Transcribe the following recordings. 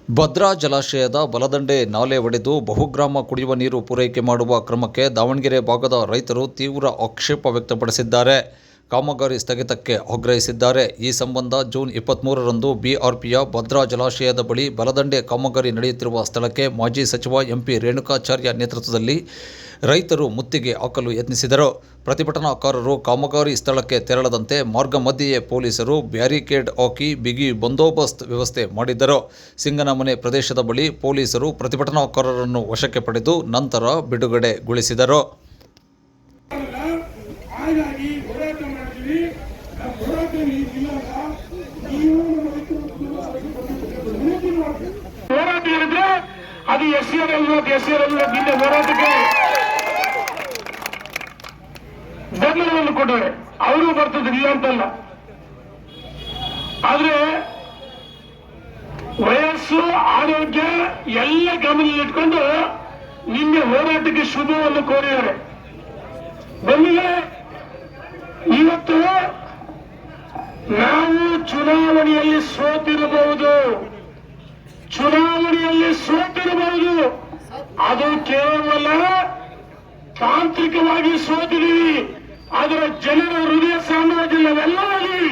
ಭದ್ರಾ ಜಲಾಶಯದ ಬಲದಂಡೆ ನಾಲೆ ಒಡೆದು ಬಹುಗ್ರಾಮ ಕುಡಿಯುವ ನೀರು ಪೂರೈಕೆ ಮಾಡುವ ಕ್ರಮಕ್ಕೆ ದಾವಣಗೆರೆ ಭಾಗದ ರೈತರು ತೀವ್ರ ಆಕ್ಷೇಪ ವ್ಯಕ್ತಪಡಿಸಿದ್ದಾರೆ. ಕಾಮಗಾರಿ ಸ್ಥಗಿತಕ್ಕೆ ಆಗ್ರಹಿಸಿದ್ದಾರೆ. ಈ ಸಂಬಂಧ ಜೂನ್ 23ರಂದು ಬಿಆರ್ಪಿಯ ಭದ್ರಾ ಜಲಾಶಯದ ಬಳಿ ಬಲದಂಡೆ ಕಾಮಗಾರಿ ನಡೆಯುತ್ತಿರುವ ಸ್ಥಳಕ್ಕೆ ಮಾಜಿ ಸಚಿವ ಎಂಪಿ ರೇಣುಕಾಚಾರ್ಯ ನೇತೃತ್ವದಲ್ಲಿ ರೈತರು ಮುತ್ತಿಗೆ ಹಾಕಲು ಯತ್ನಿಸಿದರು. ಪ್ರತಿಭಟನಾಕಾರರು ಕಾಮಗಾರಿ ಸ್ಥಳಕ್ಕೆ ತೆರಳದಂತೆ ಮಾರ್ಗ ಮಧ್ಯೆಯೇ ಪೊಲೀಸರು ಬ್ಯಾರಿಕೇಡ್ ಹಾಕಿ ಬಿಗಿ ಬಂದೋಬಸ್ತ್ ವ್ಯವಸ್ಥೆ ಮಾಡಿದ್ದರು. ಸಿಂಗನಮನೆ ಪ್ರದೇಶದ ಬಳಿ ಪೊಲೀಸರು ಪ್ರತಿಭಟನಾಕಾರರನ್ನು ವಶಕ್ಕೆ ಪಡೆದು ನಂತರ ಬಿಡುಗಡೆಗೊಳಿಸಿದರು. ಹೋರಾಟ ಹೇಳಿದ್ರೆ ಅದು ನಿನ್ನೆ ಹೋರಾಟಕ್ಕೆ ಬೆಂಬಲವನ್ನು ಕೊಟ್ಟರೆ ಅವರು ಬರ್ತದೆ ಇಲ್ಲ ಅಂತಲ್ಲ. ಆದ್ರೆ ವಯಸ್ಸು ಆರೋಗ್ಯ ಎಲ್ಲ ಗಮನದಲ್ಲಿಟ್ಕೊಂಡು ನಿನ್ನೆ ಹೋರಾಟಕ್ಕೆ ಶುಭವನ್ನು ಕೋರಿದ್ದಾರೆ. ಬಂದಿದೆ ಇವತ್ತು ನಾವು ಚುನಾವಣೆಯಲ್ಲಿ ಸೋತಿರಬಹುದು, ಅದು ಕೇವಲ ತಾಂತ್ರಿಕವಾಗಿ ಸೋತಿದ್ದೀವಿ. ಅದರ ಜನರ ಹೃದಯ ಸಾಮ್ರಾಜ್ಯ ನಾವೆಲ್ಲರಲ್ಲಿ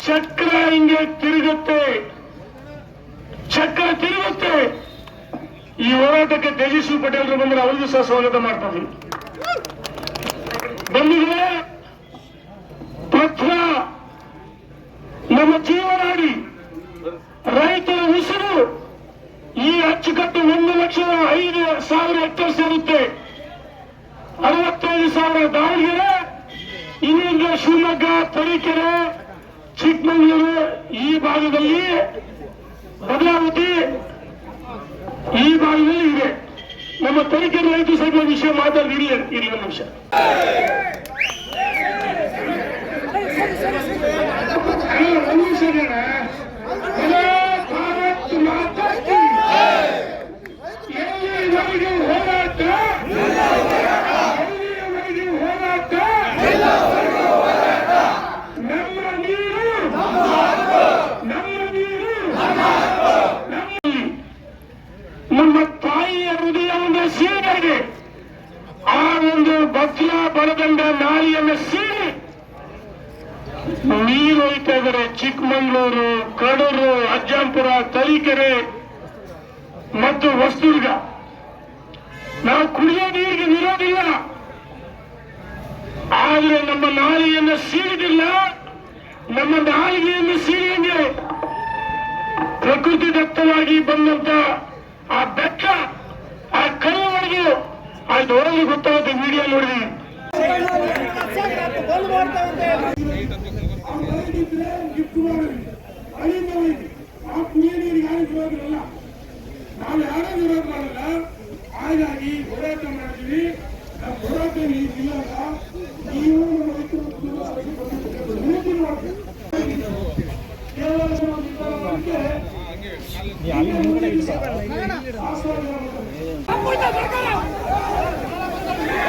ಚಕ್ರ ಹಿಂಗೆ ತಿರುಗುತ್ತೆ. ಈ ಹೋರಾಟಕ್ಕೆ ತೇಜಸ್ವಿ ಪಟೇಲ್ ಬಂದ್ರೆ ಅವರಿಗೂ ಸಹ ಸ್ವಾಗತ ಮಾಡ್ತಾ ಇದ್ದೀವಿ. ಬಂದಿದೆ ಪತ್ರ ನಮ್ಮ ಜೀವನಾಡಿ ರೈತರ ಉಸಿರು. ಈ ಅಚ್ಚುಕಟ್ಟು 1,05,000 ಹೆಕ್ಟೇರ್ ಸೇರುತ್ತೆ. 65,000 ದಾವಣಗೆರೆ, ಇನ್ನೊಂದು ಶಿವಮೊಗ್ಗ, ತರೀಕೆರೆ, ಚಿಕ್ಕಮಗಳೂರು, ಈ ಭಾಗದಲ್ಲಿ ಭದ್ರಾವತಿ, ಈ ಭಾಗದಲ್ಲಿ ಇದೆ. ನಮ್ಮ ತರೀಕೆರೆ ರೈತ ಸಂಘ ವಿಷಯ ಮಾತಾಡಿ ಇರಲಿ ಒಂದು ನಿಮಿಷ. ನಮ್ಮ ತಾಯಿಯ ಹೃದಯವನ್ನು ಸೀಳಿದೆ. ಆ ಒಂದು ಭದ್ರಾ ಬಲದಂಡ ನಾಲಿಯನ್ನು ಸೀಳಿ ನೀರು ಹೋಯ್ತಾ ಇದ್ದಾರೆ. ಚಿಕ್ಕಮಗಳೂರು, ಕಡೂರು, ಅಜ್ಜಂಪುರ, ತರೀಕೆರೆ ಮತ್ತು ಹೊಸದುರ್ಗ. ನಾವು ಕುಡಿಯೋ ನೀರಿಗೆ ವಿರೋಧಿಲ್ಲ, ಆದರೆ ನಮ್ಮ ನಾಲಿಗೆಯನ್ನು ಸೀಳಿದಿಲ್ಲ. ನಮ್ಮ ನಾಲಿಗೆಯನ್ನು ಸೀಳಿಗೆ ಪ್ರಕೃತಿ ದತ್ತವಾಗಿ ಬಂದಂತ ಆ ಬೆಟ್ಟ, ಆ ಕಲ್ಲುವರೆಗೂ ಅದು ಹೊರಗೆ ಗೊತ್ತಾಗುತ್ತೆ. ವಿಡಿಯೋ ನೋಡಿದ್ವಿ. ಆ ಕುಡಿಯ ನೀರಿಗೆ ಯಾರು ವಿರೋಧರಲ್ಲ, ನಾವು ಯಾರೋ ವಿರೋಧ ಮಾಡಲ್ಲ. ಹಾಗಾಗಿ ಹೋರಾಟ ಮಾಡಿದ್ವಿ. ನಾವು ಹೋರಾಟ ನೀರಿಲ್ಲ, ನೀವು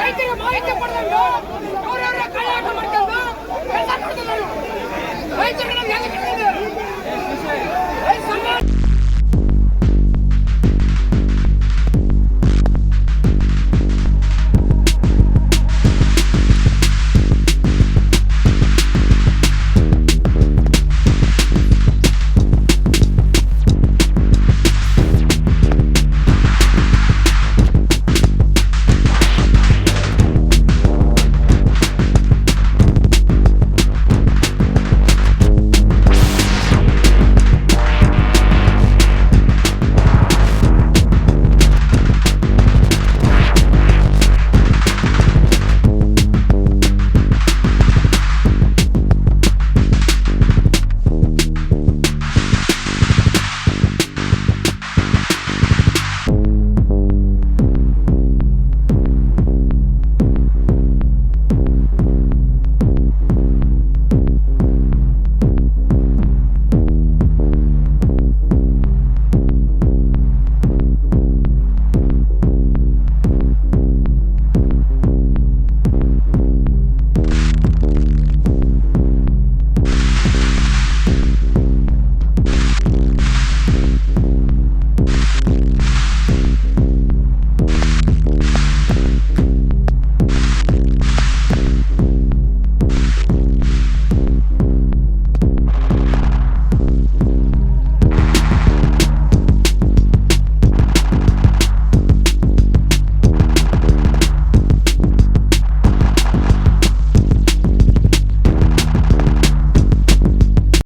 ರೈತರಿಗೆ ಮಾಹಿತಿ ಕೊಡೋದು ಅವರವರ ಕೈಯಾಟ ಮಾಡ್ಕೊಂಡು ಕೆಲಸ ಮಾಡ್ತಾರೆ.